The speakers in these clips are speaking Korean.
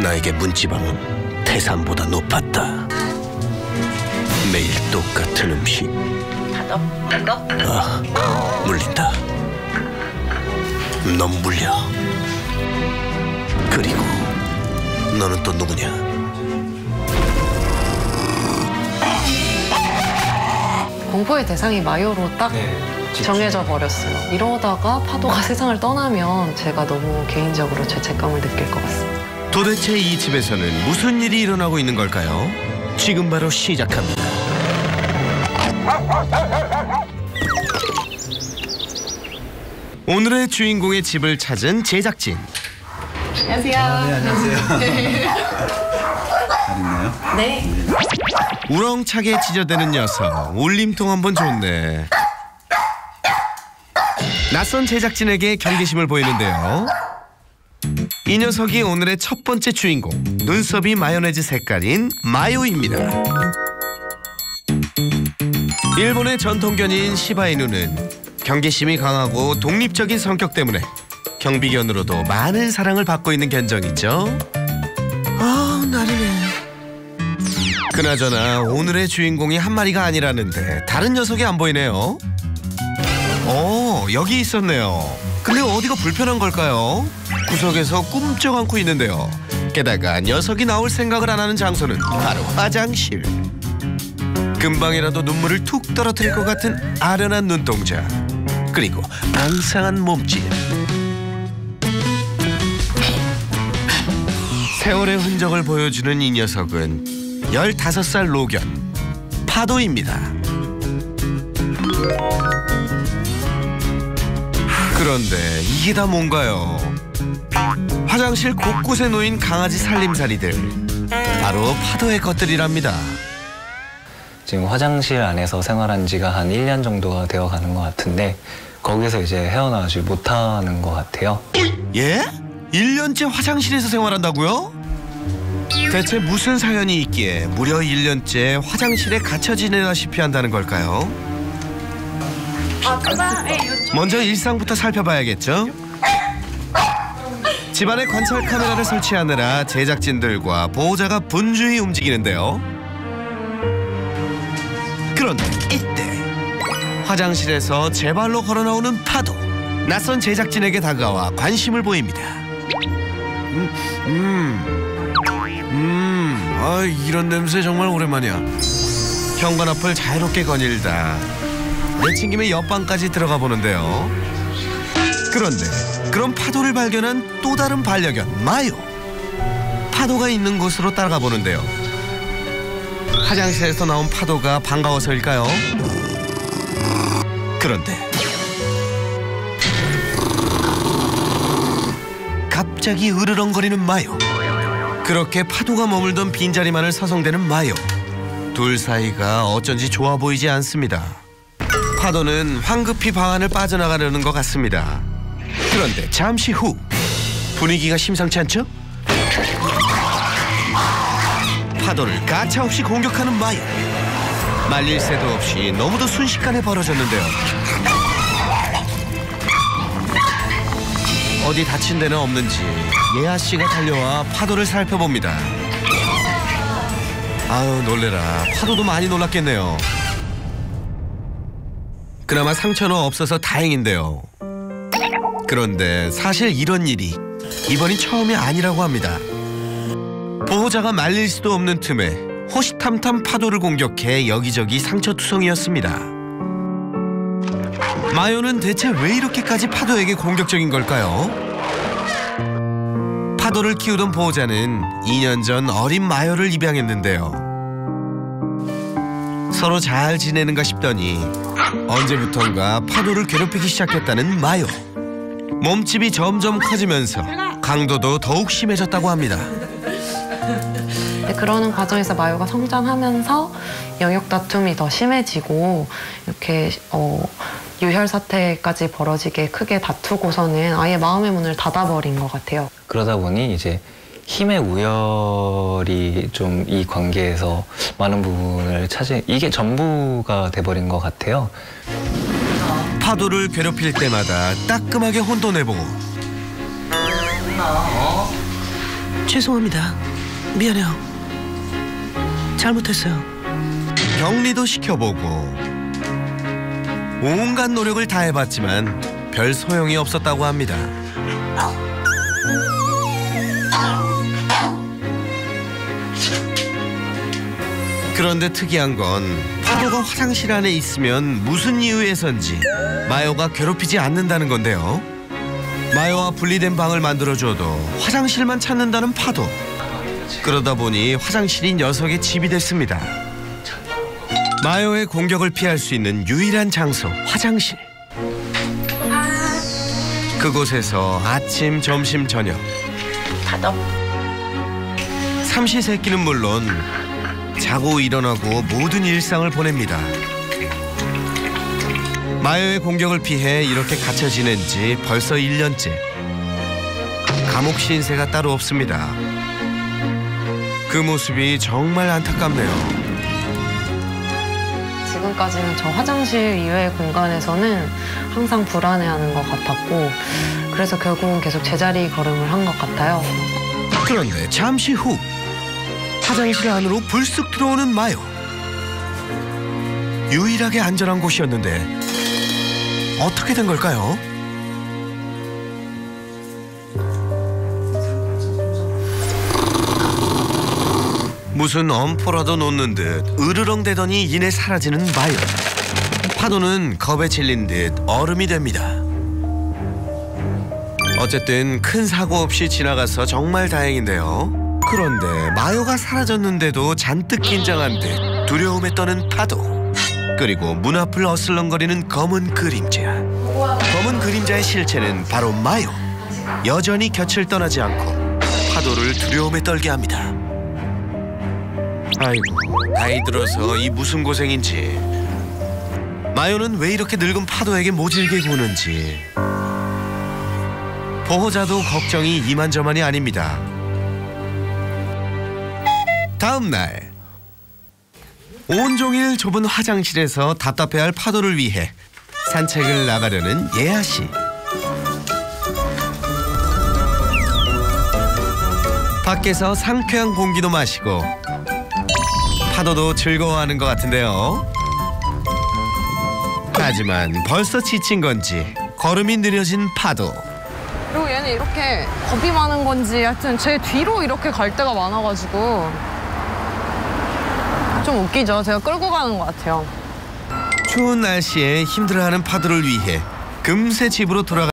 나에게 문지방은 태산보다 높았다. 매일 똑같은 음식. 물린다. 너무 물려. 그리고 너는 또 누구냐? 공포의 대상이 마요로 딱 정해져 버렸어요. 이러다가 파도가 세상을 떠나면 제가 너무 개인적으로 죄책감을 느낄 것 같습니다. 도대체 이 집에서는 무슨 일이 일어나고 있는 걸까요? 지금 바로 시작합니다. 오늘의 주인공의 집을 찾은 제작진. 안녕하세요. 네, 안녕하세요. 잘 있나요? 네. 우렁차게 찢어대는 녀석. 울림통 한번 좋네. 낯선 제작진에게 경계심을 보이는데요. 이 녀석이 오늘의 첫 번째 주인공. 눈썹이 마요네즈 색깔인 마요입니다. 일본의 전통견인 시바이누는 경계심이 강하고 독립적인 성격 때문에 경비견으로도 많은 사랑을 받고 있는 견종이죠. 나리네. 그나저나 오늘의 주인공이 한 마리가 아니라는데 다른 녀석이 안 보이네요. 여기 있었네요. 근데 어디가 불편한 걸까요? 구석에서 꿈쩍 않고 있는데요. 게다가 녀석이 나올 생각을 안 하는 장소는 바로 화장실. 금방이라도 눈물을 툭 떨어뜨릴 것 같은 아련한 눈동자. 그리고 앙상한 몸짓. 세월의 흔적을 보여주는 이 녀석은 15살 노견 파도입니다. 그런데 이게 다 뭔가요? 화장실 곳곳에 놓인 강아지 살림살이들. 바로 파도의 것들이랍니다. 지금 화장실 안에서 생활한 지가 한 1년 정도가 되어 가는 것 같은데 거기서 이제 헤어나오지 못하는 것 같아요. 예? 1년째 화장실에서 생활한다고요? 대체 무슨 사연이 있기에 무려 1년째 화장실에 갇혀 지내다시피 한다는 걸까요? 먼저 일상부터 살펴봐야겠죠? 집안에 관찰 카메라를 설치하느라 제작진들과 보호자가 분주히 움직이는데요. 그런데 이때 화장실에서 제 발로 걸어나오는 파도. 낯선 제작진에게 다가와 관심을 보입니다. 이런 냄새 정말 오랜만이야. 현관 앞을 자유롭게 거닐다 내친 김에 옆방까지 들어가 보는데요. 그런데 그런 파도를 발견한 또 다른 반려견 마요. 파도가 있는 곳으로 따라가 보는데요. 화장실에서 나온 파도가 반가워서일까요? 그런데 갑자기 으르렁거리는 마요. 그렇게 파도가 머물던 빈자리만을 서성대는 마요. 둘 사이가 어쩐지 좋아 보이지 않습니다. 파도는 황급히 방 안을 빠져나가려는 것 같습니다. 그런데 잠시 후 분위기가 심상치 않죠? 파도를 가차없이 공격하는 마요. 말릴 새도 없이 너무도 순식간에 벌어졌는데요. 어디 다친 데는 없는지 예아 씨가 달려와 파도를 살펴봅니다. 아유, 놀래라. 파도도 많이 놀랐겠네요. 그나마 상처는 없어서 다행인데요. 그런데 사실 이런 일이 이번이 처음이 아니라고 합니다. 보호자가 말릴 수도 없는 틈에 호시탐탐 파도를 공격해 여기저기 상처투성이었습니다. 마요는 대체 왜 이렇게까지 파도에게 공격적인 걸까요? 파도를 키우던 보호자는 2년 전 어린 마요를 입양했는데요. 서로 잘 지내는가 싶더니 언제부턴가 파도를 괴롭히기 시작했다는 마요. 몸집이 점점 커지면서 강도도 더욱 심해졌다고 합니다. 그러는 과정에서 마요가 성장하면서 영역 다툼이 더 심해지고 이렇게 유혈 사태까지 벌어지게 크게 다투고서는 아예 마음의 문을 닫아버린 것 같아요. 그러다 보니 이제 힘의 우열이 좀 이 관계에서 많은 부분을 이게 전부가 돼버린 것 같아요. 파도를 괴롭힐 때마다 따끔하게 혼돈해보고 죄송합니다. 미안해요. 잘못했어요. 격리도 시켜보고 온갖 노력을 다해봤지만 별 소용이 없었다고 합니다. 그런데 특이한 건 파도가 화장실 안에 있으면 무슨 이유에선지 마요가 괴롭히지 않는다는 건데요. 마요와 분리된 방을 만들어줘도 화장실만 찾는다는 파도. 그러다 보니 화장실이 녀석의 집이 됐습니다. 마요의 공격을 피할 수 있는 유일한 장소, 화장실. 그곳에서 아침, 점심, 저녁 파도. 삼시세끼는 물론 자고 일어나고 모든 일상을 보냅니다. 마요의 공격을 피해 이렇게 갇혀 지낸 지 벌써 1년째. 감옥 신세가 따로 없습니다. 그 모습이 정말 안타깝네요. 지금까지는 저 화장실 이외의 공간에서는 항상 불안해하는 것 같았고, 그래서 결국은 계속 제자리 걸음을 한 것 같아요. 그런데 잠시 후 화장실 안으로 불쑥 들어오는 마요. 유일하게 안전한 곳이었는데 어떻게 된 걸까요? 무슨 엄포라도 놓는 듯 으르렁대더니 이내 사라지는 마요. 파도는 겁에 질린 듯 얼음이 됩니다. 어쨌든 큰 사고 없이 지나가서 정말 다행인데요. 그런데 마요가 사라졌는데도 잔뜩 긴장한 듯 두려움에 떠는 파도. 그리고 문 앞을 어슬렁거리는 검은 그림자. 검은 그림자의 실체는 바로 마요. 여전히 곁을 떠나지 않고 파도를 두려움에 떨게 합니다. 아이고, 나이 들어서 이 무슨 고생인지. 마요는 왜 이렇게 늙은 파도에게 모질게 구는지. 보호자도 걱정이 이만저만이 아닙니다. 다음 날 온종일 좁은 화장실에서 답답해할 파도를 위해 산책을 나가려는 예아 씨. 밖에서 상쾌한 공기도 마시고 파도도 즐거워하는 것 같은데요. 하지만 벌써 지친 건지 걸음이 느려진 파도. 그리고 얘는 이렇게 겁이 많은 건지 하여튼 제 뒤로 이렇게 갈 때가 많아가지고 좀 웃기죠. 제가 끌고 가는 것 같아요. 추운 날씨에 힘들어하는 파도를 위해 금세 집으로 돌아가.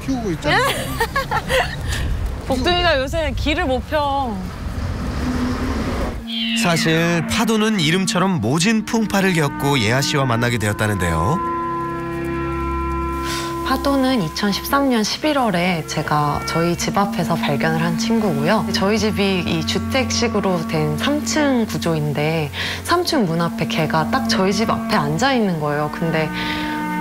키우고 있잖아. 복둥이가 요새 길을 못 펴. 사실 파도는 이름처럼 모진 풍파를 겪고 예아 씨와 만나게 되었다는데요. 파도는 2013년 11월에 제가 저희 집 앞에서 발견을 한 친구고요. 저희 집이 이 주택식으로 된 3층 구조인데 3층 문 앞에 개가 딱 저희 집 앞에 앉아 있는 거예요. 근데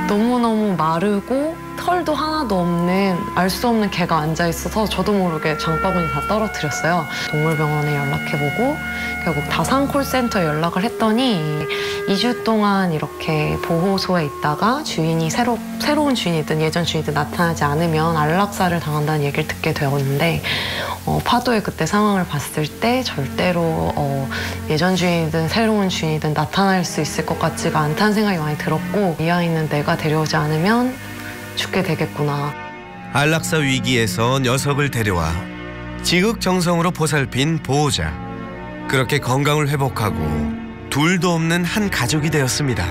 너무너무 마르고 털도 하나도 없는 알 수 없는 개가 앉아 있어서 저도 모르게 장바구니 다 떨어뜨렸어요. 동물병원에 연락해보고 결국 다산 콜센터에 연락을 했더니 2주 동안 이렇게 보호소에 있다가 주인이 새로운 주인이든 예전 주인이든 나타나지 않으면 안락사를 당한다는 얘기를 듣게 되었는데 파도의 그때 상황을 봤을 때 절대로 예전 주인이든 새로운 주인이든 나타날 수 있을 것 같지가 않다는 생각이 많이 들었고 이 아이는 내가 데려오지 않으면 죽게 되겠구나. 안락사 위기에서 녀석을 데려와 지극정성으로 보살핀 보호자. 그렇게 건강을 회복하고 둘도 없는 한 가족이 되었습니다.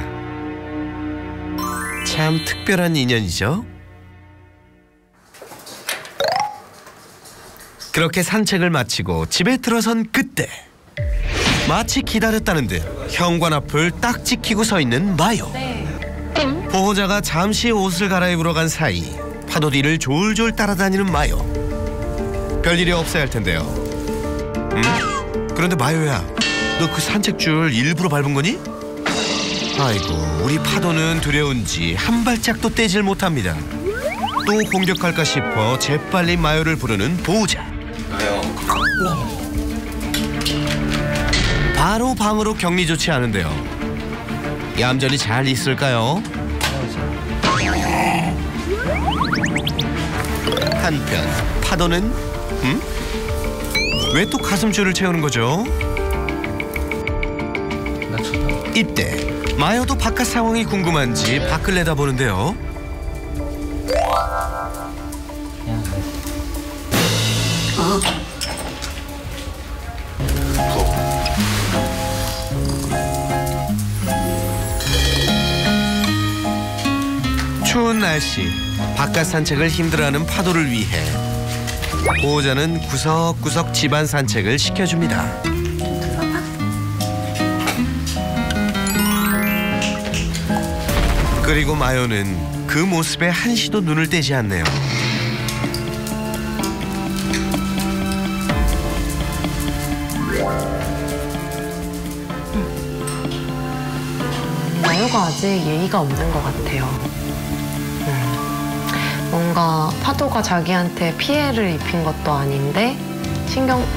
참 특별한 인연이죠. 그렇게 산책을 마치고 집에 들어선 그때 마치 기다렸다는 듯 현관 앞을 딱 지키고 서 있는 마요. 네. 보호자가 잠시 옷을 갈아입으러 간 사이 파도 뒤를 졸졸 따라다니는 마요. 별일이 없어야 할 텐데요. 그런데 마요야, 너 그 산책줄 일부러 밟은 거니? 아이고, 우리 파도는 두려운지 한 발짝도 떼질 못합니다. 또 공격할까 싶어 재빨리 마요를 부르는 보호자. 바로 방으로 격리 조치하는데요. 얌전히 잘 있을까요? 한편 파도는 왜 또 가슴줄을 채우는 거죠? 이때 마요도 바깥 상황이 궁금한지 밖을 내다보는데요. 추운 날씨, 바깥 산책을 힘들어하는 파도를 위해 보호자는 구석구석 집안 산책을 시켜줍니다. 그리고 마요는 그 모습에 한시도 눈을 떼지 않네요. 마요가 아직 예의가 없는 것 같아요. 뭔가 파도가 자기한테 피해를 입힌 것도 아닌데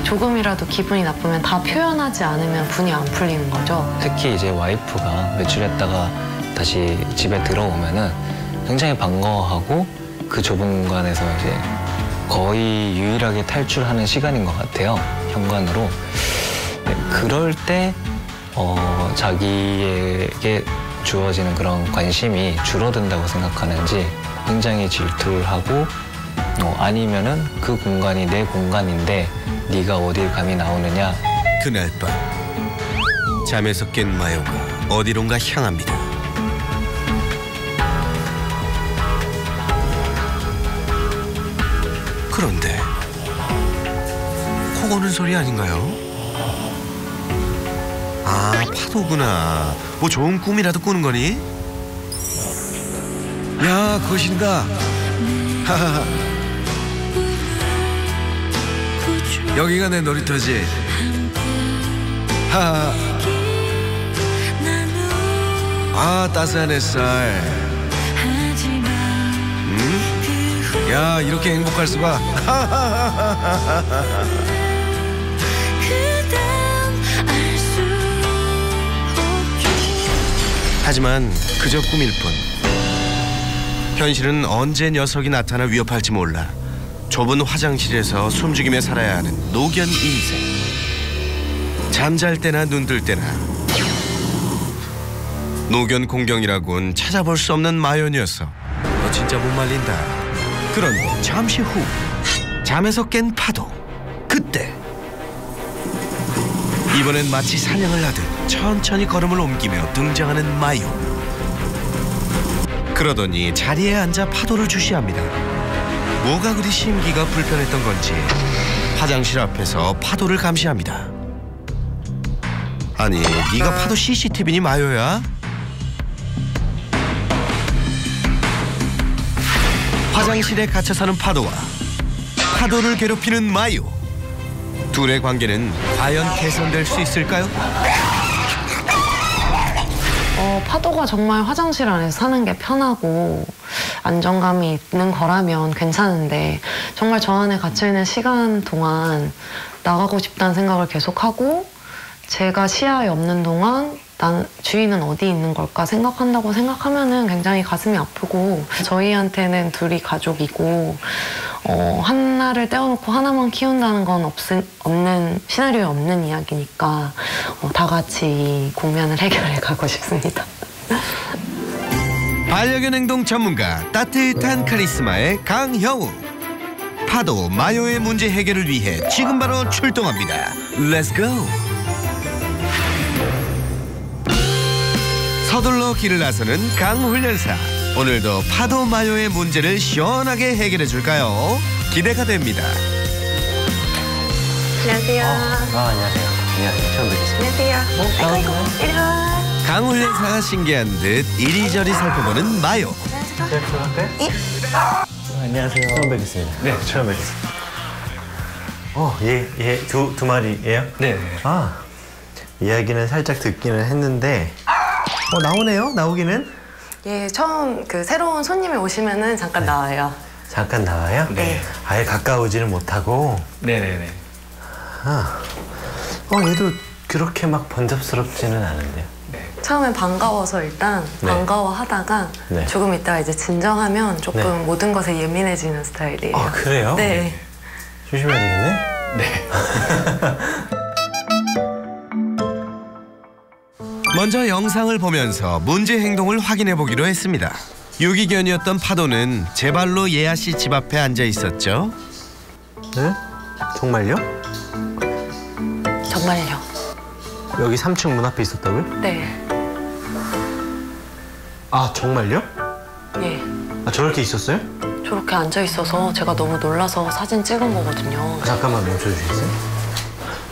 조금이라도 기분이 나쁘면 다 표현하지 않으면 분이 안 풀리는 거죠. 특히 이제 와이프가 외출했다가 다시 집에 들어오면은 굉장히 반가워하고 그 좁은 공간에서 이제 거의 유일하게 탈출하는 시간인 것 같아요. 현관으로. 네, 그럴 때 자기에게 주어지는 그런 관심이 줄어든다고 생각하는지 굉장히 질투를 하고 아니면은 그 공간이 내 공간인데 네가 어딜 감히 나오느냐. 그날 밤 잠에서 깬 마요가 어디론가 향합니다. 그런데 코 고는 소리 아닌가요? 아, 파도구나. 뭐 좋은 꿈이라도 꾸는 거니? 야, 거신다. 하하하. 여기가 내 놀이터지. 하하. 아, 따스한 햇살. 야, 이렇게 행복할 수가. 하지만 그저 꿈일 뿐. 현실은 언제 녀석이 나타나 위협할지 몰라 좁은 화장실에서 숨죽이며 살아야 하는 노견 인생. 잠잘 때나 눈뜰 때나 노견 공경이라곤 찾아볼 수 없는 마요 녀석. 너 진짜 못 말린다. 그런데 잠시 후 잠에서 깬 파도. 그때 이번엔 마치 사냥을 하듯 천천히 걸음을 옮기며 등장하는 마요. 그러더니 자리에 앉아 파도를 주시합니다. 뭐가 그리 심기가 불편했던 건지 화장실 앞에서 파도를 감시합니다. 아니, 네가 파도 CCTV니 마요야? 화장실에 갇혀 사는 파도와 파도를 괴롭히는 마요. 둘의 관계는 과연 개선될 수 있을까요? 파도가 정말 화장실 안에서 사는 게 편하고 안정감이 있는 거라면 괜찮은데 정말 저 안에 갇혀있는 시간 동안 나가고 싶다는 생각을 계속하고 제가 시야에 없는 동안 주인은 어디 있는 걸까 생각한다고 생각하면은 굉장히 가슴이 아프고 저희한테는 둘이 가족이고 하나를 떼어놓고 하나만 키운다는 건 없는 시나리오에 없는 이야기니까 다 같이 이 국면을 해결해 가고 싶습니다. 반려견 행동 전문가 따뜻한 카리스마의 강형우. 파도 마요의 문제 해결을 위해 지금 바로 출동합니다. Let's go. 서둘러 길을 나서는 강훈련사. 오늘도 파도 마요의 문제를 시원하게 해결해 줄까요? 기대가 됩니다. 안녕하세요. 안녕하세요. 안녕하세요. 처음 뵙겠습니다. 안녕하세요. 아이고, 이리 와. 강훈련사가 신기한 듯 이리저리 살펴보는 마요. 안녕하세요. 처음 뵙겠습니다. 네, 처음 뵙겠습니다. 두 마리예요? 네. 아, 이야기는 살짝 듣기는 했는데, 나오네요? 나오기는? 예, 처음 새로운 손님이 오시면은 잠깐 나와요. 잠깐 나와요? 네. 아예 가까우지는 못하고. 네네네. 얘도 그렇게 막 번잡스럽지는 않은데요. 처음엔 반가워서 일단 네. 반가워하다가 네. 조금 있다가 이제 진정하면 조금 네. 모든 것에 예민해지는 스타일이에요. 아, 그래요? 네. 조심해야 되겠네? 네. 먼저 영상을 보면서 문제 행동을 확인해 보기로 했습니다. 유기견이었던 파도는 제 발로 예아 씨 집 앞에 앉아 있었죠. 네? 정말요? 정말요. 여기 3층 문 앞에 있었다고요? 네. 아, 정말요? 예. 아, 저렇게 있었어요? 저렇게 앉아 있어서 제가 너무 놀라서 사진 찍은 거거든요. 잠깐만 멈춰주시겠어요?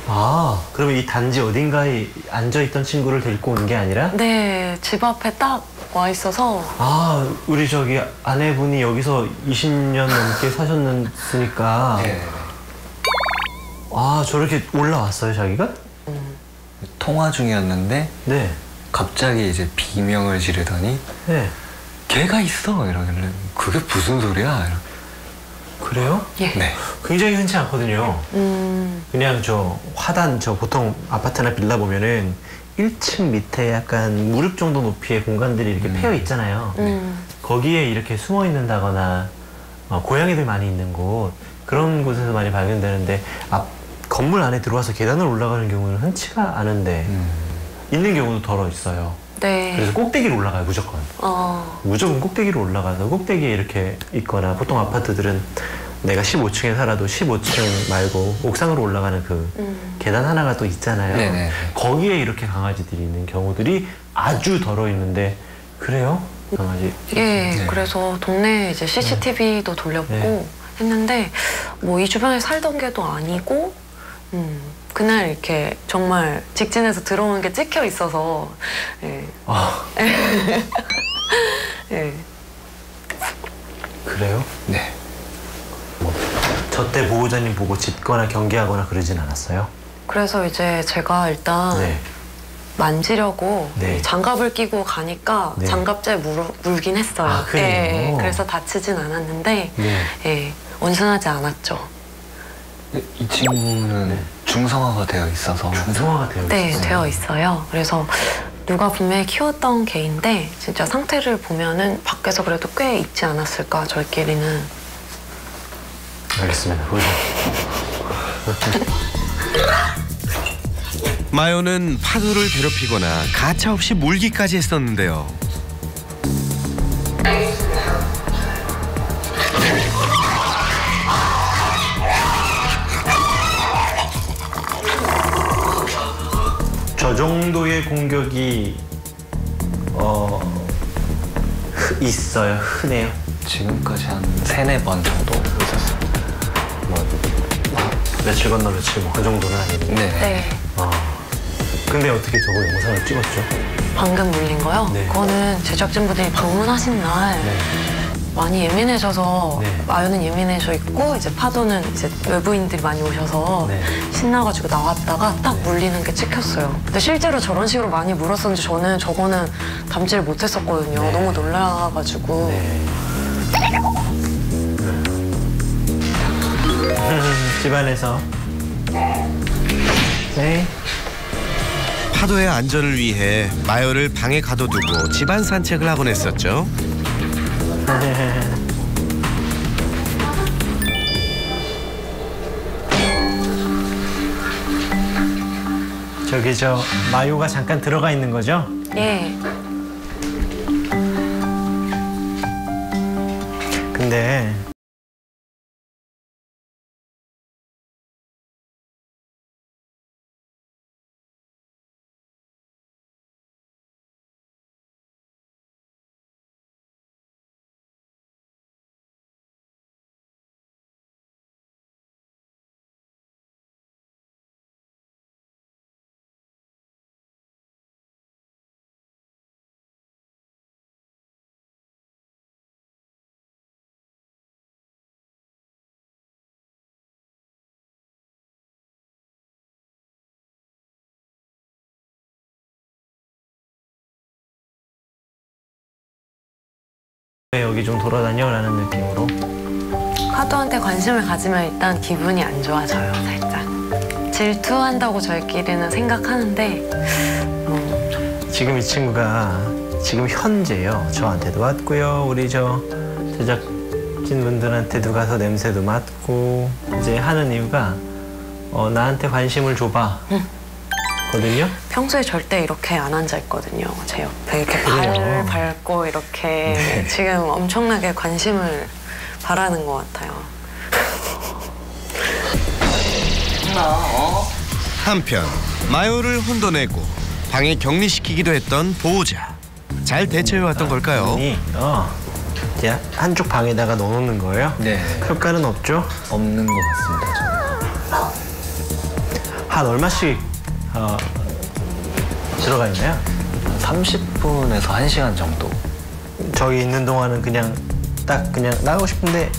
아, 그러면 이 단지 어딘가에 앉아있던 친구를 데리고 온 게 아니라? 네, 집 앞에 딱 와 있어서. 아, 우리 저기 아내분이 여기서 20년 넘게 사셨으니까. 네. 아, 저렇게 올라왔어요, 자기가? 통화 중이었는데 네. 갑자기 이제 비명을 지르더니 네. 걔가 있어 이러길래 그게 무슨 소리야? 그래요? 예. 네. 굉장히 흔치 않거든요. 그냥 보통 아파트나 빌라 보면은 1층 밑에 약간 무릎 정도 높이의 공간들이 이렇게 패여 있잖아요. 거기에 이렇게 숨어 있는다거나 고양이들 많이 있는 곳, 그런 곳에서 많이 발견되는데 건물 안에 들어와서 계단을 올라가는 경우는 흔치가 않은데 있는 경우도 덜어 있어요. 네. 그래서 꼭대기로 올라가요, 무조건. 무조건 꼭대기로 올라가서 꼭대기에 이렇게 있거나, 보통 아파트들은 내가 15층에 살아도 15층 말고 옥상으로 올라가는 계단 하나가 또 있잖아요. 네네. 거기에 이렇게 강아지들이 있는 경우들이 아주 덜어 있는데. 그래요? 강아지? 예, 네. 그래서 동네에 이제 CCTV도 돌렸고 네. 했는데 뭐 이 주변에 살던 게도 아니고 그날 이렇게 정말 직진해서 들어오는 게 찍혀 있어서 예. 예. 그래요? 네. 저 때 보호자님 보고 짖거나 경계하거나 그러진 않았어요? 그래서 이제 제가 일단 네. 만지려고 네. 장갑을 끼고 가니까 네. 장갑째 물긴 했어요. 아, 그래요? 예, 그래서 다치진 않았는데 네. 예, 온순하지 않았죠. 이 친구는 중성화가 되어 있어서 중성화가 되어 네, 있어요. 되어 있어요. 그래서 누가 분명히 키웠던 개인데 진짜 상태를 보면은 밖에서 그래도 꽤 있지 않았을까, 저희끼리는. 알겠습니다. 보죠. 마요는 파도를 괴롭히거나 가차없이 물기까지 했었는데요. 저 정도의 공격이 있어요. 흔해요. 지금까지 한 3-4번 정도 있었어요. 며칠 건너 며칠 그 정도는 아니고. 네. 네. 근데 어떻게 저거 영상을 찍었죠? 방금 물린 거요? 네. 그거는 제작진분들이 방문하신 날 많이 예민해져서 네. 마요는 예민해져 있고 이제 파도는 이제 외부인들이 많이 오셔서 네. 신나가지고 나왔다가 딱 물리는 게 찍혔어요. 근데 실제로 저런 식으로 많이 물었었는지 저는 저거는 담지를 못했었거든요. 네. 너무 놀라가지고. 네. 집안에서. 네. 파도의 안전을 위해 마요를 방에 가둬두고 집안 산책을 하곤 했었죠. 저기 마요가 잠깐 들어가 있는 거죠? 예. 근데 왜 여기 좀 돌아다녀라는 느낌으로. 파도한테 관심을 가지면 일단 기분이 안 좋아져요, 살짝. 질투한다고 저희끼리는 생각하는데 지금 이 친구가 지금 현재요. 저한테도 왔고요. 우리 저 제작진분들한테도 가서 냄새도 맡고 이제 하는 이유가 나한테 관심을 줘봐. 거든요. 평소에 절대 이렇게 안 앉아 있거든요. 제 옆에 이렇게 그래요? 발 밟고 이렇게 네. 지금 엄청나게 관심을 바라는 것 같아요. 한편 마요를 혼돈내고 방에 격리시키기도 했던 보호자. 잘 대처해왔던 걸까요? 이제 한쪽 방에다가 넣어놓는 거예요? 네. 효과는 없죠? 없는 것 같습니다. 한 얼마씩 들어가 있나요? 30분에서 1시간 정도. 저기 있는 동안은 그냥 딱 그냥 나가고 싶은데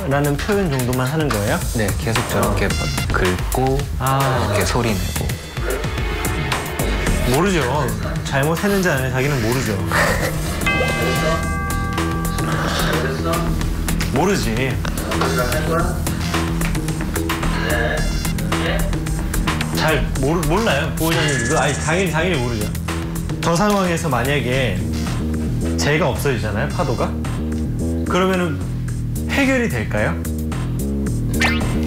라는 표현 정도만 하는 거예요? 네, 계속 저렇게 긁고 이렇게 소리 내고. 모르죠. 잘못했는지 안 했는지 자기는 모르죠. 모르지. 잘 몰라요. 보호자님도 당연히 모르죠. 저 상황에서 만약에 재가 없어지잖아요. 파도가. 그러면은 해결이 될까요?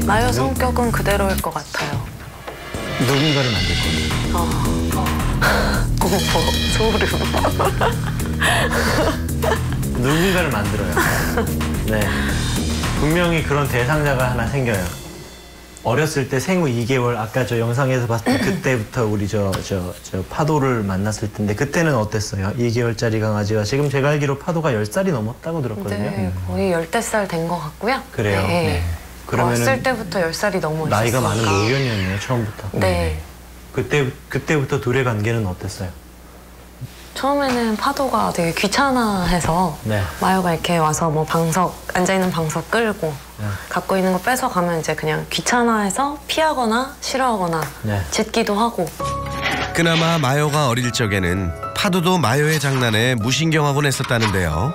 마요 성격은 그대로일 것 같아요. 누군가를 만들 거예요. 어머, 소름. 누군가를 만들어요. 네. 분명히 그런 대상자가 하나 생겨요. 어렸을 때 생후 2개월, 아까 저 영상에서 봤을 때 그때부터 우리 저 파도를 만났을 텐데 그때는 어땠어요? 2개월짜리 강아지가 지금 제가 알기로 파도가 10살이 넘었다고 들었거든요. 네, 거의 10살 된 것 같고요. 그래요? 네. 그러면은 왔을 때부터 10살이 넘어 있었으니까. 나이가 많은 노견이었네요, 처음부터. 네. 그때부터 둘의 관계는 어땠어요? 처음에는 파도가 되게 귀찮아해서 네. 마요가 이렇게 와서 뭐 앉아있는 방석 끌고 네. 갖고 있는 거 뺏어가면 이제 그냥 귀찮아해서 피하거나 싫어하거나 네. 짖기도 하고. 그나마 마요가 어릴 적에는 파도도 마요의 장난에 무신경하곤 했었다는데요.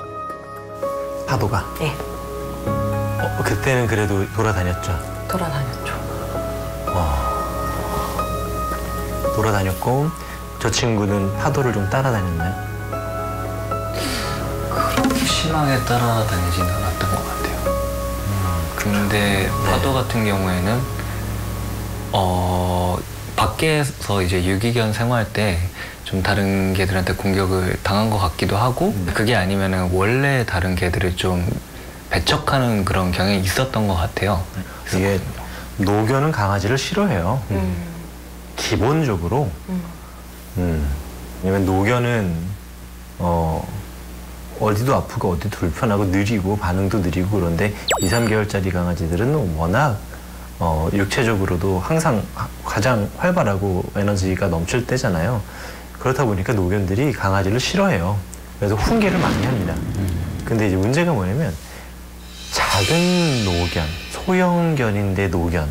파도가? 예, 그때는 그래도 돌아다녔죠. 돌아다녔죠. 돌아다녔고 저 친구는 파도를 좀 따라다녔나요? 심하게 따라다니지는 않았던 것 같아요. 근데 파도 같은 경우에는 밖에서 이제 유기견 생활 때 좀 다른 개들한테 공격을 당한 것 같기도 하고 그게 아니면은 원래 다른 개들을 좀 배척하는 그런 경향이 있었던 것 같아요. 이게 노견은 강아지를 싫어해요. 기본적으로. 왜냐면 노견은 어디도 아프고 어디도 불편하고 느리고 반응도 느리고 그런데 2, 3개월짜리 강아지들은 워낙 육체적으로도 항상 가장 활발하고 에너지가 넘칠 때잖아요. 그렇다 보니까 노견들이 강아지를 싫어해요. 그래서 훈계를 많이 합니다. 근데 이제 문제가 뭐냐면 작은 노견, 소형견인데 노견,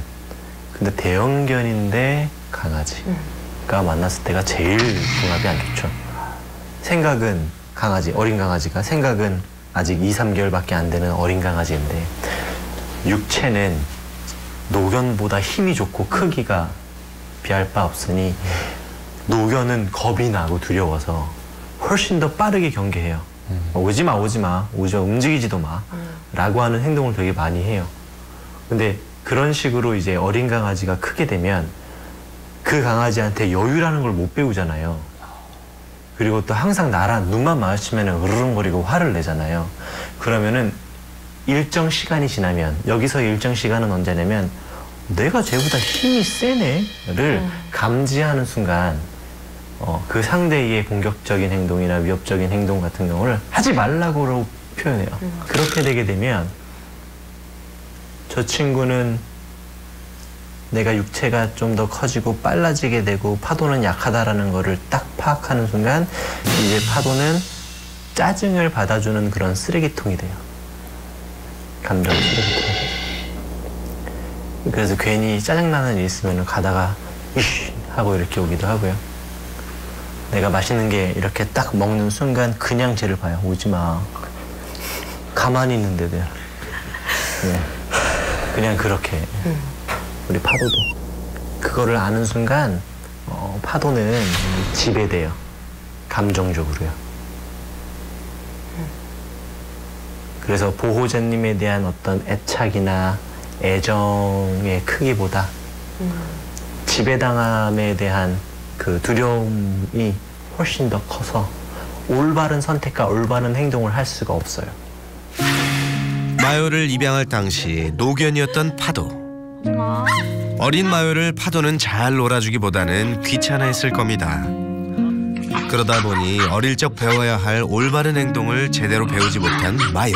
근데 대형견인데 강아지가 만났을 때가 제일 궁합이 안 좋죠. 생각은 강아지, 어린 강아지가 생각은 아직 2, 3개월밖에 안 되는 어린 강아지인데 육체는 노견보다 힘이 좋고 크기가 비할 바 없으니 노견은 겁이 나고 두려워서 훨씬 더 빠르게 경계해요. 오지 마, 움직이지도 마 라고 하는 행동을 되게 많이 해요. 근데 그런 식으로 이제 어린 강아지가 크게 되면 그 강아지한테 여유라는 걸 못 배우잖아요. 그리고 또 항상 나랑 눈만 마주치면 으르렁거리고 화를 내잖아요. 그러면은 일정 시간이 지나면 여기서 일정 시간은 언제냐면 내가 쟤보다 힘이 세네를 감지하는 순간 그 상대의 공격적인 행동이나 위협적인 행동 같은 경우를 하지 말라고 표현해요. 그렇게 되게 되면 저 친구는 내가 육체가 좀 더 커지고 빨라지게 되고 파도는 약하다라는 거를 딱 파악하는 순간 이제 파도는 짜증을 받아주는 그런 쓰레기통이 돼요. 감정 쓰레기통. 그래서 괜히 짜증나는 일 있으면 가다가 이씨 하고 이렇게 오기도 하고요. 내가 맛있는 게 이렇게 딱 먹는 순간 그냥 쟤를 봐요. 오지 마. 가만히 있는데도 네. 그냥 그렇게 우리 파도도 그거를 아는 순간 파도는 지배돼요. 감정적으로요. 그래서 보호자님에 대한 어떤 애착이나 애정의 크기보다 지배당함에 대한 그 두려움이 훨씬 더 커서 올바른 선택과 올바른 행동을 할 수가 없어요. 마요를 입양할 당시 노견이었던 파도. 어린 마요를 파도는 잘 놀아주기보다는 귀찮아했을 겁니다. 그러다 보니 어릴 적 배워야 할 올바른 행동을 제대로 배우지 못한 마요.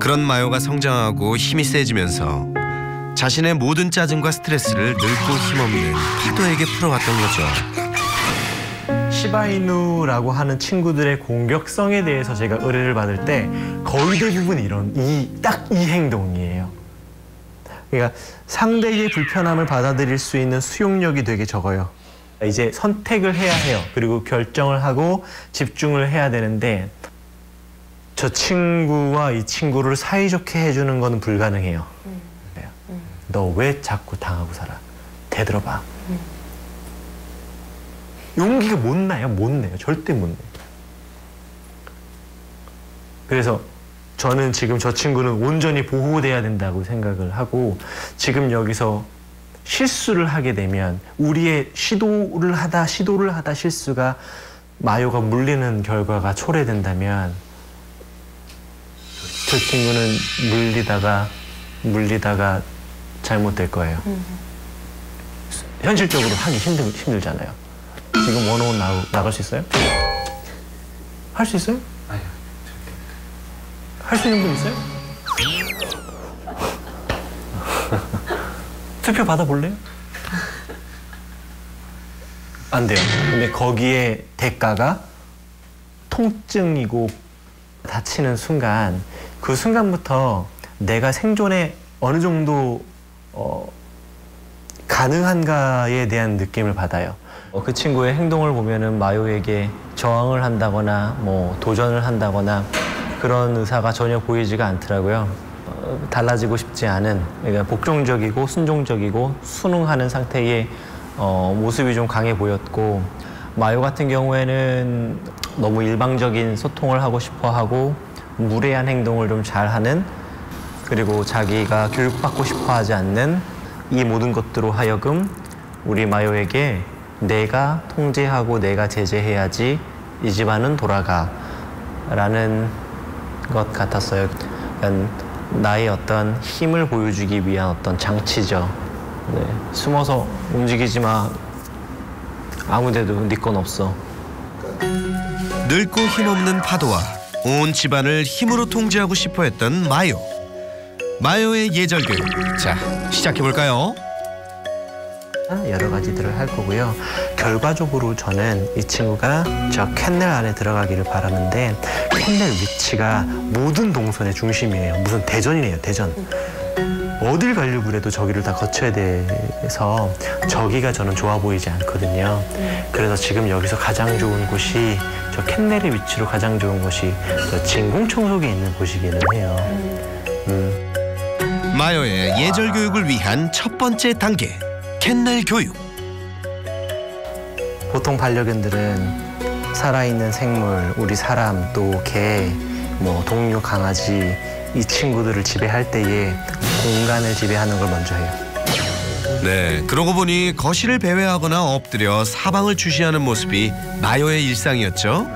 그런 마요가 성장하고 힘이 세지면서 자신의 모든 짜증과 스트레스를 늙고 힘없는 파도에게 풀어왔던 거죠. 시바이누라고 하는 친구들의 공격성에 대해서 제가 의뢰를 받을 때 거의 대부분 딱 이 행동이에요. 그러니까 상대의 불편함을 받아들일 수 있는 수용력이 되게 적어요. 이제 선택을 해야 해요. 그리고 결정을 하고 집중을 해야 되는데 저 친구와 이 친구를 사이좋게 해주는 건 불가능해요. 너 왜 자꾸 당하고 살아? 대들어봐. 용기가 못 나요. 못 내요. 절대 못 내요. 그래서 저는 지금 저 친구는 온전히 보호돼야 된다고 생각을 하고 지금 여기서 실수를 하게 되면 우리의 시도를 하다 실수가 마요가 물리는 결과가 초래된다면 저 친구는 물리다가 잘못될 거예요. 현실적으로 하기 힘들잖아요. 지금 원어원 나갈 수 있어요? 할 수 있어요? 아니요. 할 수 있는 분 있어요? 투표 받아볼래요? 안 돼요. 근데 거기에 대가가 통증이고 다치는 순간 그 순간부터 내가 생존에 어느 정도 가능한가에 대한 느낌을 받아요. 그 친구의 행동을 보면은 마요에게 저항을 한다거나 뭐 도전을 한다거나 그런 의사가 전혀 보이지가 않더라고요. 달라지고 싶지 않은, 그러니까 복종적이고 순종적이고 순응하는 상태의 모습이 좀 강해 보였고, 마요 같은 경우에는 너무 일방적인 소통을 하고 싶어 하고 무례한 행동을 좀 잘하는, 그리고 자기가 교육받고 싶어 하지 않는 이 모든 것들로 하여금 우리 마요에게 내가 통제하고 내가 제재해야지 이 집안은 돌아가 라는 것 같았어요. 그러니까 나의 어떤 힘을 보여주기 위한 어떤 장치죠. 네. 숨어서 움직이지 마. 아무데도 네 건 없어. 늙고 힘없는 파도와 온 집안을 힘으로 통제하고 싶어 했던 마요. 마요의 예절 교육. 자, 시작해볼까요? 여러 가지들을 할 거고요. 결과적으로 저는 이 친구가 저 캔넬 안에 들어가기를 바라는데, 캔넬 위치가 모든 동선의 중심이에요. 무슨 대전이네요, 대전. 어딜 가려고 그래도 저기를 다 거쳐야 돼서 저기가 저는 좋아 보이지 않거든요. 그래서 지금 여기서 가장 좋은 곳이 저 캔넬의 위치로 가장 좋은 곳이 저 진공청소기에 있는 곳이기는 해요. 마요의 예절 교육을 위한 첫 번째 단계, 캔넬 교육. 보통 반려견들은 살아있는 생물, 우리 사람, 또 개, 뭐 동료, 강아지, 이 친구들을 지배할 때에 공간을 지배하는 걸 먼저 해요. 네, 그러고 보니 거실을 배회하거나 엎드려 사방을 주시하는 모습이 마요의 일상이었죠.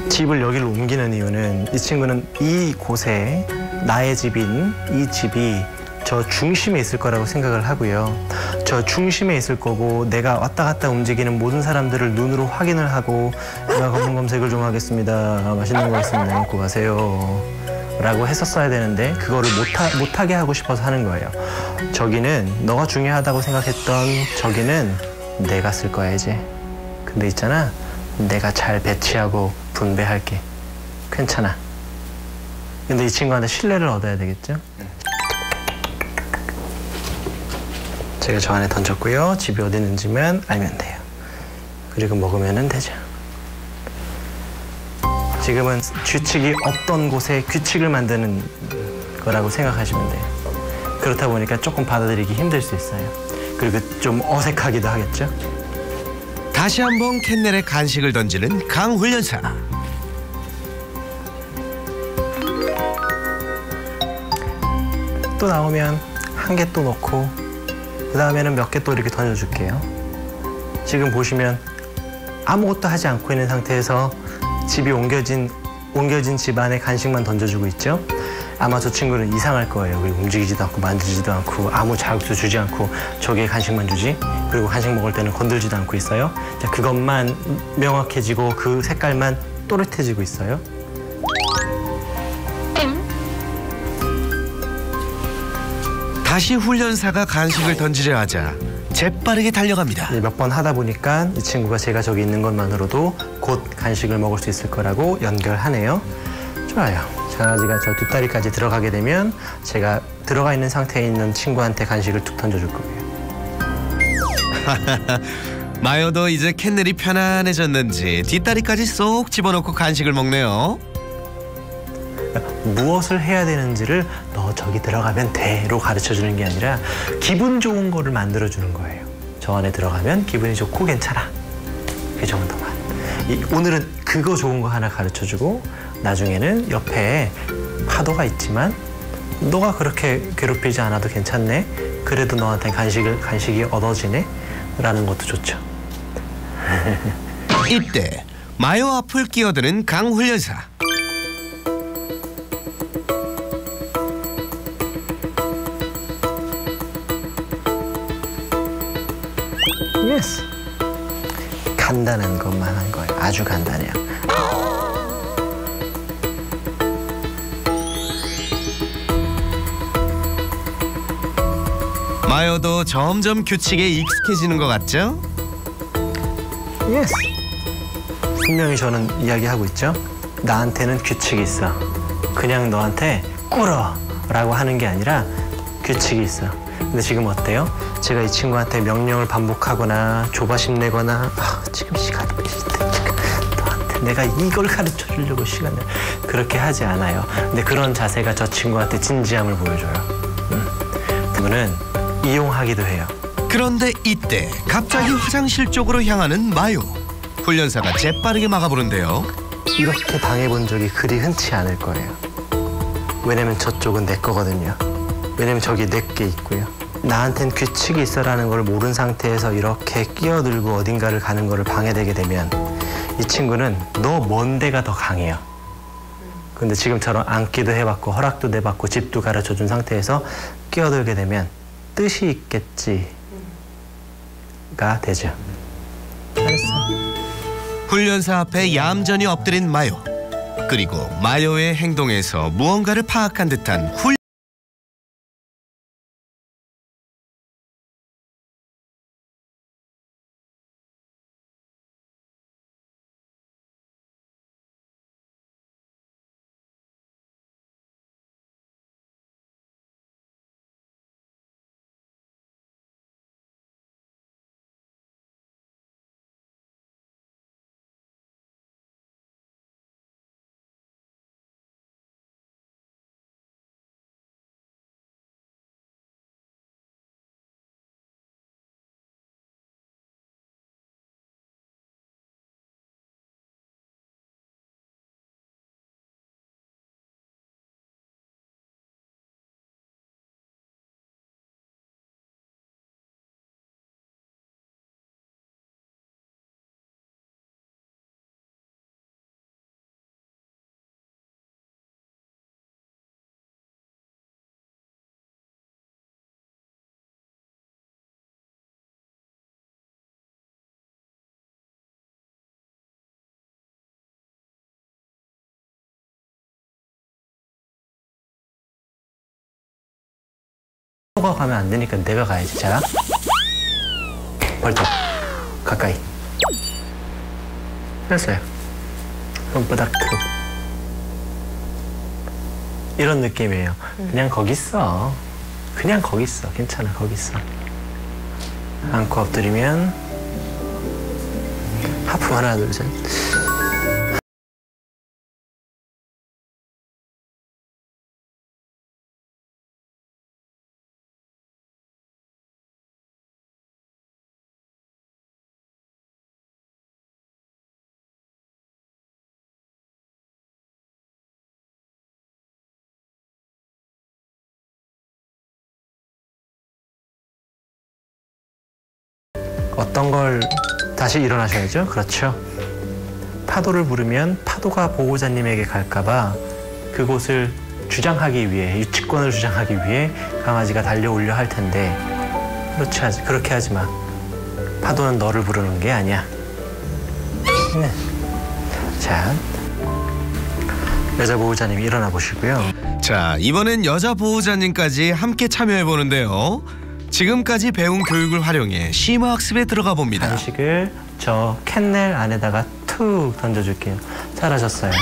집을 여기로 옮기는 이유는 이 친구는 이 곳에 나의 집인 이 집이 저 중심에 있을 거라고 생각을 하고요. 저 중심에 있을 거고 내가 왔다 갔다 움직이는 모든 사람들을 눈으로 확인을 하고 제가 검문 검색을 좀 하겠습니다. 맛있는 거 있으면 내놓고 가세요. 라고 했었어야 되는데 그거를 못하게 하고 싶어서 하는 거예요. 저기는 너가 중요하다고 생각했던 저기는 내가 쓸 거야 이제. 근데 있잖아, 내가 잘 배치하고 분배할게. 괜찮아. 근데 이 친구한테 신뢰를 얻어야 되겠죠? 제가 저 안에 던졌고요. 집이 어디 있는지만 알면 돼요. 그리고 먹으면 되죠. 지금은 규칙이 없던 곳에 규칙을 만드는 거라고 생각하시면 돼요. 그렇다 보니까 조금 받아들이기 힘들 수 있어요. 그리고 좀 어색하기도 하겠죠. 다시 한번 캔넬에 간식을 던지는 강훈련사. 또 나오면 한 개 또 넣고 그 다음에는 몇 개 또 이렇게 던져줄게요. 지금 보시면 아무것도 하지 않고 있는 상태에서 집이 옮겨진 집안에 간식만 던져주고 있죠. 아마 저 친구는 이상할 거예요. 그리고 움직이지도 않고 만지지도 않고 아무 자극도 주지 않고 저기에 간식만 주지. 그리고 간식 먹을 때는 건들지도 않고 있어요. 자, 그것만 명확해지고 그 색깔만 또렷해지고 있어요. 다시 훈련사가 간식을 던지려 하자 재빠르게 달려갑니다. 몇 번 하다 보니까 이 친구가 제가 저기 있는 것만으로도 곧 간식을 먹을 수 있을 거라고 연결하네요. 좋아요. 강아지가 저 뒷다리까지 들어가게 되면 제가 들어가 있는 상태에 있는 친구한테 간식을 툭 던져줄 거예요. 마요도 이제 캔넬이 편안해졌는지 뒷다리까지 쏙 집어넣고 간식을 먹네요. 무엇을 해야 되는지를 너 저기 들어가면 돼로 가르쳐주는 게 아니라 기분 좋은 거를 만들어주는 거예요. 저 안에 들어가면 기분이 좋고 괜찮아. 그 정도만. 오늘은 그거 좋은 거 하나 가르쳐주고 나중에는 옆에 파도가 있지만 너가 그렇게 괴롭히지 않아도 괜찮네. 그래도 너한테 간식이 얻어지네. 라는 것도 좋죠. 이때 마요 앞을 끼어드는 강훈련사. 예스. 간단한 것만 한 거예요. 아주 간단해요. 마요도 점점 규칙에 익숙해지는 것 같죠? 예스. 분명히 저는 이야기하고 있죠. 나한테는 규칙이 있어. 그냥 너한테 꿇어 라고 하는 게 아니라 규칙이 있어. 근데 지금 어때요? 제가 이 친구한테 명령을 반복하거나 조바심 내거나 지금 시간이 몇 시인데 지금 너한테 내가 이걸 가르쳐 주려고 시간을 그렇게 하지 않아요. 근데 그런 자세가 저 친구한테 진지함을 보여줘요. 그분은 이용하기도 해요. 그런데 이때 갑자기 화장실 쪽으로 향하는 마요. 훈련사가 재빠르게 막아보는데요. 이렇게 당해본 적이 그리 흔치 않을 거예요. 왜냐면 저쪽은 내 거거든요. 왜냐면 저기 내 게 있고요. 나한텐 규칙이 있어라는 걸 모른 상태에서 이렇게 끼어들고 어딘가를 가는 거를 방해되게 되면 이 친구는 너 먼 데가 더 강해요. 근데 지금처럼 앉기도 해봤고 허락도 내봤고 집도 가르쳐준 상태에서 끼어들게 되면 뜻이 있겠지가 되죠. 잘했어. 훈련사 앞에 얌전히 엎드린 마요. 그리고 마요의 행동에서 무언가를 파악한 듯한 너가 가면 안 되니까 내가 가야지. 자, 벌떡 가까이. 됐어요. 손바닥 툭. 이런 느낌이에요. 그냥 거기 있어. 그냥 거기 있어. 괜찮아. 거기 있어. 안고 엎드리면 하품 하나 둘 셋. 어떤 걸 다시 일어나셔야죠. 그렇죠. 파도를 부르면 파도가 보호자님에게 갈까봐 그곳을 주장하기 위해, 유치권을 주장하기 위해 강아지가 달려오려 할 텐데 그렇게 하지 마. 파도는 너를 부르는 게 아니야. 네. 자, 여자 보호자님 일어나 보시고요. 자, 이번엔 여자 보호자님까지 함께 참여해 보는데요. 지금까지 배운 교육을 활용해 심화학습에 들어가 봅니다. 간식을 저 캔넬 안에다가 툭 던져줄게요. 잘하셨어요.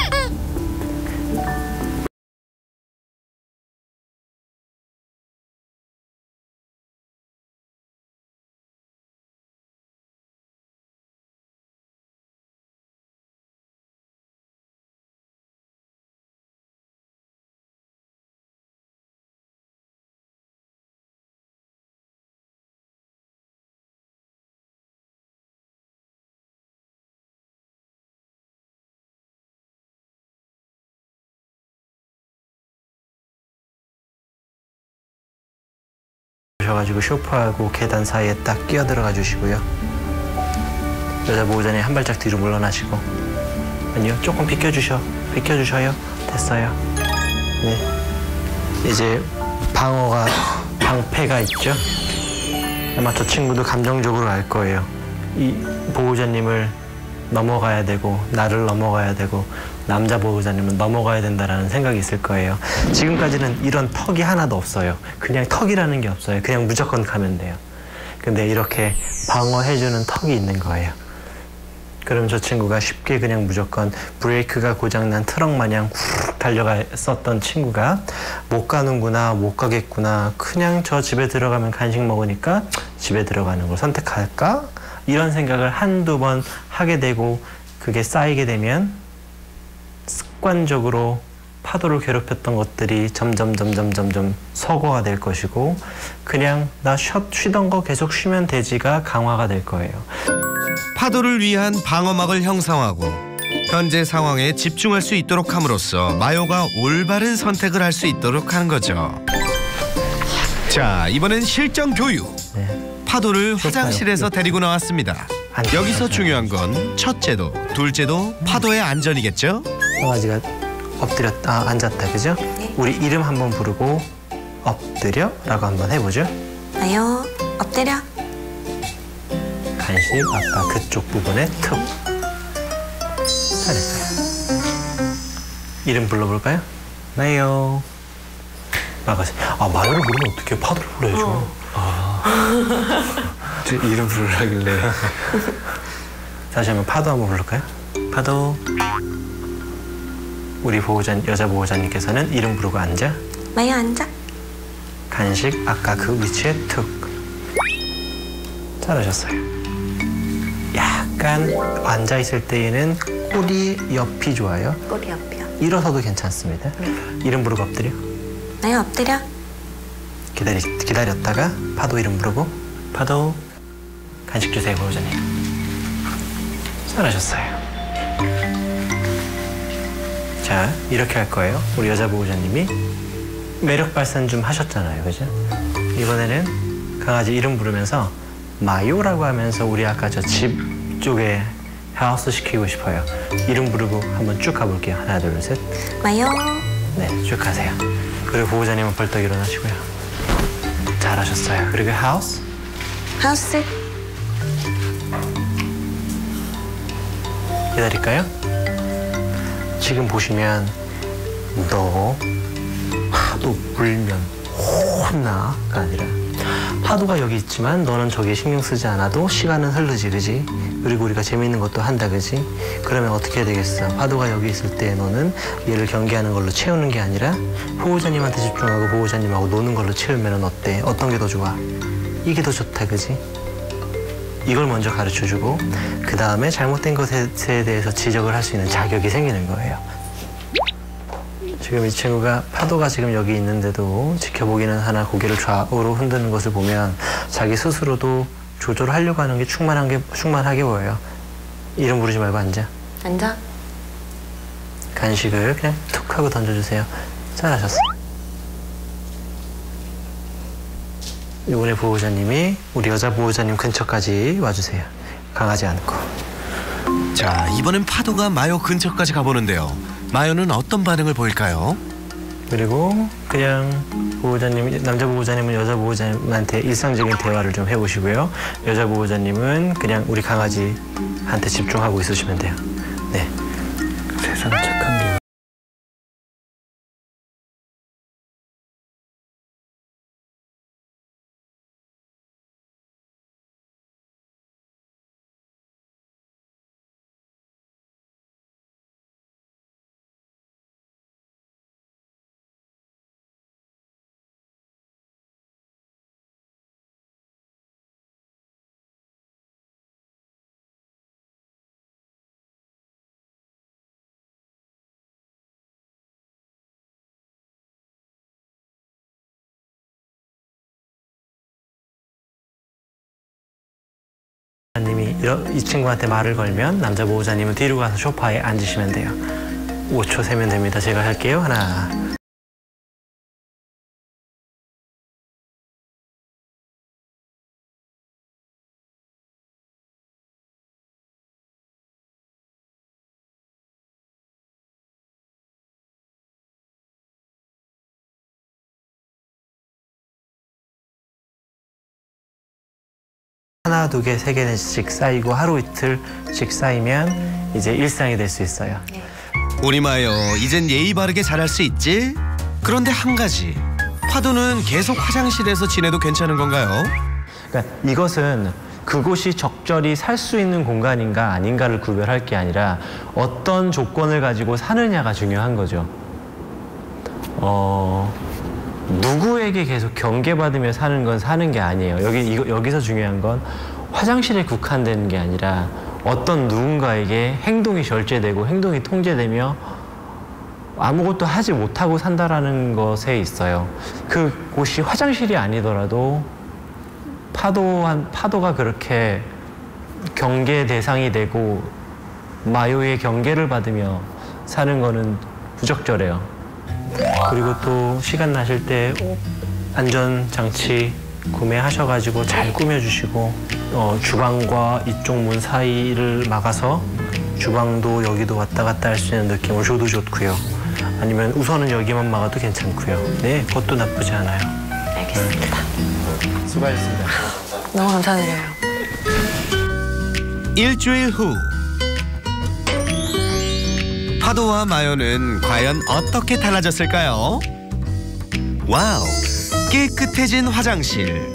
가지고 소파하고 계단 사이에 딱 끼어들어가 주시고요. 여자 보호자님 한 발짝 뒤로 물러나시고. 아니요, 조금 비켜주셔요. 됐어요. 네. 이제 방패가 있죠. 아마 저 친구도 감정적으로 알 거예요. 이 보호자님을 넘어가야 되고, 나를 넘어가야 되고, 남자 보호자님은 넘어가야 된다라는 생각이 있을 거예요. 지금까지는 이런 턱이 하나도 없어요. 그냥 턱이라는 게 없어요. 그냥 무조건 가면 돼요. 근데 이렇게 방어해주는 턱이 있는 거예요. 그럼 저 친구가 쉽게 그냥 무조건 브레이크가 고장난 트럭 마냥 훅 달려갔었던 친구가 못 가는구나, 못 가겠구나, 그냥 저 집에 들어가면 간식 먹으니까 집에 들어가는 걸 선택할까? 이런 생각을 한두 번 하게 되고 그게 쌓이게 되면 습관적으로 파도를 괴롭혔던 것들이 점점 서거가 될 것이고 그냥 나 쉬던 거 계속 쉬면 되지가 강화가 될 거예요. 파도를 위한 방어막을 형성하고 현재 상황에 집중할 수 있도록 함으로써 마요가 올바른 선택을 할 수 있도록 하는 거죠. 자, 이번엔 실전 교육. 네. 파도를 화장실에서 데리고 나왔습니다. 여기서 중요한 건 첫째도 둘째도 파도의 안전이겠죠? 강아지가 앉았다, 그죠? 네. 우리 이름 한번 부르고 엎드려 라고 한번 해보죠. 마요, 엎드려. 간식 아까 그쪽 부분에 툭. 잘했어요. 이름 불러볼까요? 마요. 막아서. 마요를 부르면 어떻게 파도를 불러야죠? 이름 부르라길래. 다시 한번 파도 한번 부를까요? 파도. 우리 여자 보호자님께서는 이름 부르고 앉아. 마요 앉아. 간식 아까 그 위치에 툭. 잘하셨어요. 약간 앉아 있을 때에는 꼬리 옆이 좋아요. 꼬리 옆이요. 일어서도 괜찮습니다. 이름 부르고 엎드려. 마요 엎드려. 기다렸다가 파도 이름 부르고 파도. 간식 주세요, 보호자님. 잘하셨어요. 자, 이렇게 할 거예요. 우리 여자 보호자님이 매력 발산 좀 하셨잖아요, 그죠? 이번에는 강아지 이름 부르면서 마요라고 하면서 우리 아까 저 집 쪽에 하우스 시키고 싶어요. 이름 부르고 한번 쭉 가볼게요. 하나, 둘, 셋. 마요. 네, 쭉 가세요. 그리고 보호자님은 벌떡 일어나시고요. 잘하셨어요. 그리고 하우스. 하우스. 기다릴까요? 지금 보시면 너 파도 불면 혼나가 아니라 파도가 여기 있지만 너는 저기에 신경 쓰지 않아도 시간은 흐르지, 그지? 그리고 우리가 재밌는 것도 한다, 그지? 그러면 어떻게 해야 되겠어? 파도가 여기 있을 때 너는 얘를 경계하는 걸로 채우는 게 아니라 보호자님한테 집중하고 보호자님하고 노는 걸로 채우면 어때? 어떤 게 더 좋아? 이게 더 좋다, 그지? 이걸 먼저 가르쳐주고 그 다음에 잘못된 것에 대해서 지적을 할 수 있는 자격이 생기는 거예요. 지금 이 친구가 파도가 지금 여기 있는데도 지켜보기는 하나 고개를 좌우로 흔드는 것을 보면 자기 스스로도 조절하려고 하는 게 충만하게 보여요. 이름 부르지 말고 앉아. 앉아. 간식을 그냥 툭 하고 던져주세요. 잘하셨어요. 이번에 보호자님이 우리 여자 보호자님 근처까지 와주세요. 강하지 않고. 자, 이번엔 파도가 마요 근처까지 가보는데요. 마요는 어떤 반응을 보일까요? 그리고 그냥 보호자님, 남자 보호자님은 여자 보호자님한테 일상적인 대화를 좀 해보시고요. 여자 보호자님은 그냥 우리 강아지한테 집중하고 있으시면 돼요. 네. 세상 착한 게. 님이 이 친구한테 말을 걸면 남자 보호자님은 뒤로 가서 소파에 앉으시면 돼요. 5초 세면 됩니다. 제가 할게요. 하나. 하나, 두 개, 세 개씩 쌓이고 하루 이틀씩 쌓이면 이제 일상이 될 수 있어요. 우리 마요, 이젠 예의 바르게 잘할 수 있지? 그런데 한 가지, 파도는 계속 화장실에서 지내도 괜찮은 건가요? 그러니까 이것은 그곳이 적절히 살 수 있는 공간인가 아닌가를 구별할 게 아니라 어떤 조건을 가지고 사느냐가 중요한 거죠. 누구에게 계속 경계받으며 사는 건 사는 게 아니에요. 여기서 중요한 건 화장실에 국한되는 게 아니라 어떤 누군가에게 행동이 절제되고 행동이 통제되며 아무것도 하지 못하고 산다라는 것에 있어요. 그곳이 화장실이 아니더라도 파도가 그렇게 경계 대상이 되고 마요의 경계를 받으며 사는 거는 부적절해요. 그리고 또 시간 나실 때 안전장치 구매하셔가지고 잘 꾸며주시고 주방과 이쪽 문 사이를 막아서 주방도 여기도 왔다 갔다 할 수 있는 느낌을 줘도 좋고요. 아니면 우선은 여기만 막아도 괜찮고요. 네, 그것도 나쁘지 않아요. 알겠습니다. 수고하셨습니다. 너무 감사드려요. 일주일 후, 파도와 마요는 과연 어떻게 달라졌을까요? 와우, 깨끗해진 화장실.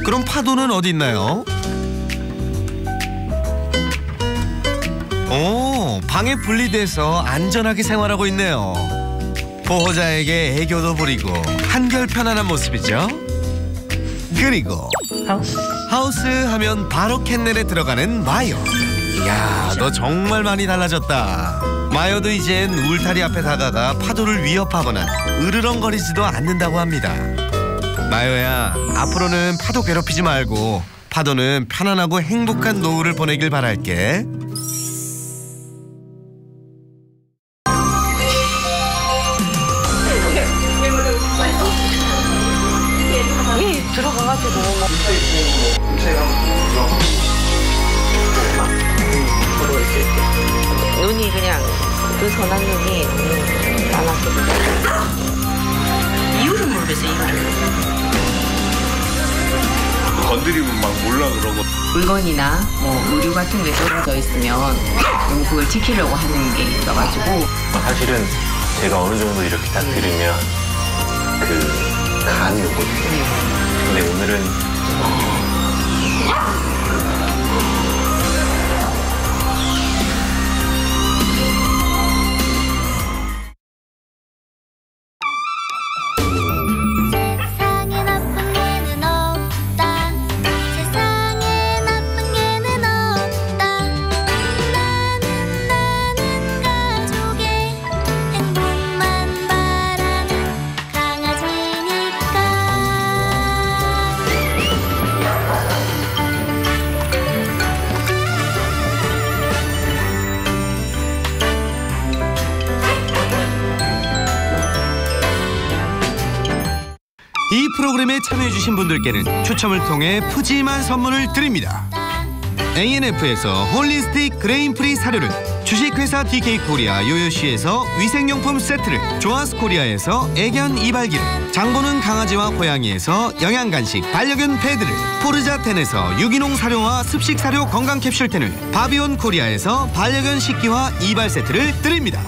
그럼 파도는 어디 있나요? 오, 방에 분리돼서 안전하게 생활하고 있네요. 보호자에게 애교도 부리고 한결 편안한 모습이죠. 그리고 하우스 하면 바로 캔넬에 들어가는 마요. 이야, 너 정말 많이 달라졌다. 마요도 이젠 울타리 앞에 다가가 파도를 위협하거나 으르렁거리지도 않는다고 합니다. 마요야, 앞으로는 파도 괴롭히지 말고 파도는 편안하고 행복한 노후를 보내길 바랄게. 들어가가지고 눈이 그냥 그 선한 눈이 많았어. 이유를 모르겠어요. 이유를. 건드리면 막 몰라 그러고. 물건이나 뭐 의류 같은 게 떨어져 있으면 너무 그걸 지키려고 하는 게 있어가지고. 사실은 제가 어느 정도 이렇게 딱 들으면 그 감이 오거든요. 근데 오늘은 이 프로그램에 참여해주신 분들께는 추첨을 통해 푸짐한 선물을 드립니다. ANF에서 홀리스틱 그레인프리 사료를, 주식회사 DK코리아 요요시에서 위생용품 세트를, 조아스코리아에서 애견 이발기를, 장보는 강아지와 고양이에서 영양간식 반려견 패드를, 포르자텐에서 유기농 사료와 습식 사료 건강 캡슐텐을, 바비온 코리아에서 반려견 식기와 이발 세트를 드립니다.